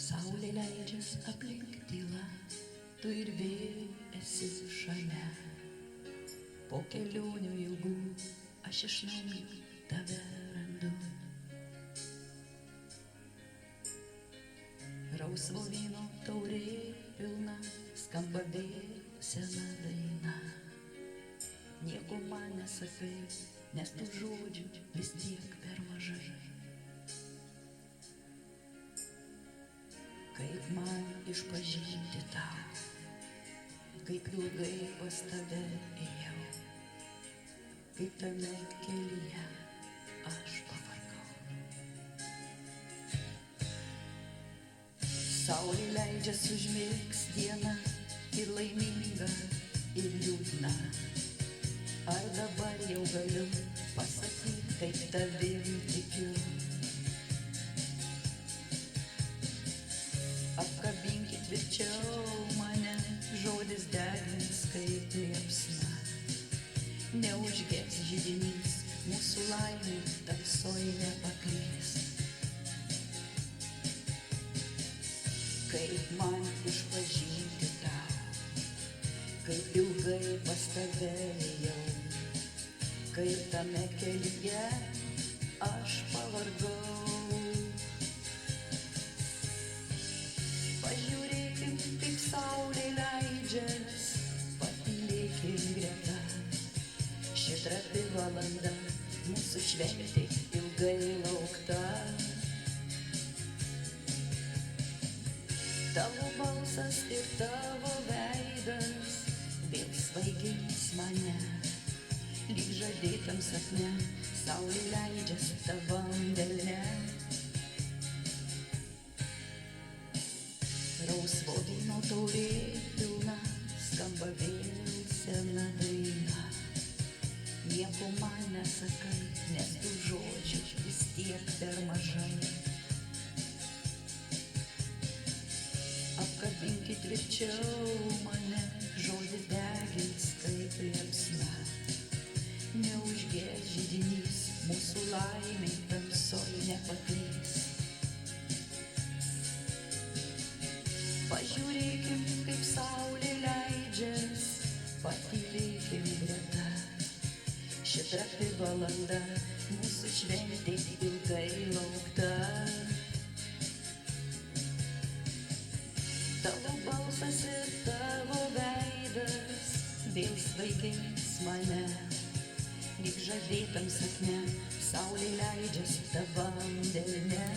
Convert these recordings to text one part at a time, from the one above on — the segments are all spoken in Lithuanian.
Saulė leidžias aplink tyla, tu ir vėl esi šalia. Po kelionių ilgų aš iš naujo tave randu. Rausvo vyno taurė pilna, skamba vėl sena daina. Nieko man nesakai, nes tų žodžių vis tiek per mažai. Kaip man išpažinti tau, kaip ilgai pas tave ėjau, kaip tame kelyje aš pavargau. Saulė leidžias užmigs diena, ir laiminga, ir liūdna. Ar dabar jau galiu pasakyti, kaip tavim tikiu? Apkabinkit tvirčiau mane, žodis degins kaip liepsna. Neužges židinys, mūsų laimė tamsoj nepaklys. Kaip man išpažinti tau, kaip ilgai pas tave ėjau, kaip tame kelyje aš pavargau. Pažiūrėkim, kaip saulė leidžias, patylėkim greta. Ši trapi valanda, mūsų šventė ilgai laukta. Tavo balsas ir tavo veidas vėl svaigins mane. Lyg žadėtam sapne, saulė leidžias tavam delne. Rausvo vyno taurė pilna, skamba vėl sena daina. Nieko man nesakai, nes tų žodžių vis tiek per mažai. Apkabinkit tvirčiau mane, žodis degins kaip liepsna. Neužges židinys, mūsų laimė tamsoj nepaklys. Pažiūrėkim, kaip saulė leidžias, patylėkim greta. Ši trapi valanda, mūsų šventė ilgai laukta. Tavo balsas ir tavo veidas vėl svaigins mane. Lyg žadėtam sapne, saulė leidžias tavam delne.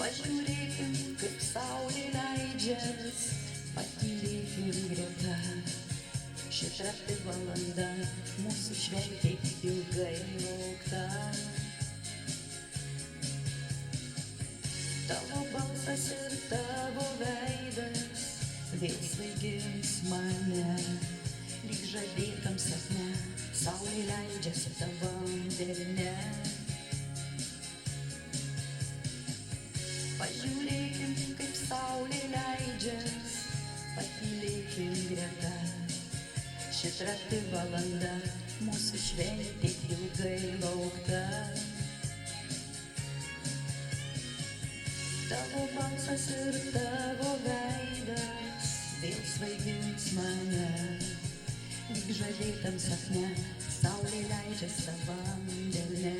Pažiūrėkim, kaip saulė leidžias, patylėkim greta. Ši trapi valanda, mūsų šventė ilgai laukta. Tavo balsas ir tavo veidas vėl svaigins mane. Lyg žadėtam sapne, saulė leidžias tavam delne. Pažiūrėkim, kaip saulė leidžias, patylėkim greta. Ši trapi valanda, mūsų šventė ilgai laukta. Tavo balsas ir tavo veidas vėl svaigins mane. Lyg žadėtam sapne, saulė leidžias tavam delne.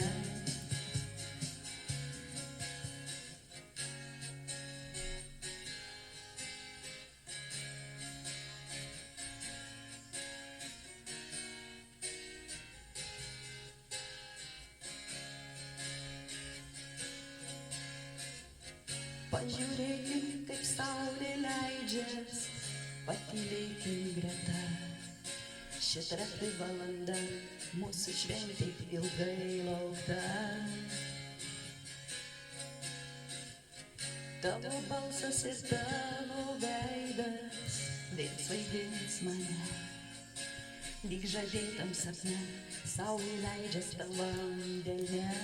Pažiūrėkim, kaip saulė leidžias, patylėkim greta. Ši trapi valanda, mūsų šventė ilgai laukta. Tavo balsas ir tavo veidas vėl svaigins mane. Lyg žadėtam sapne, saulė leidžias tavam delne.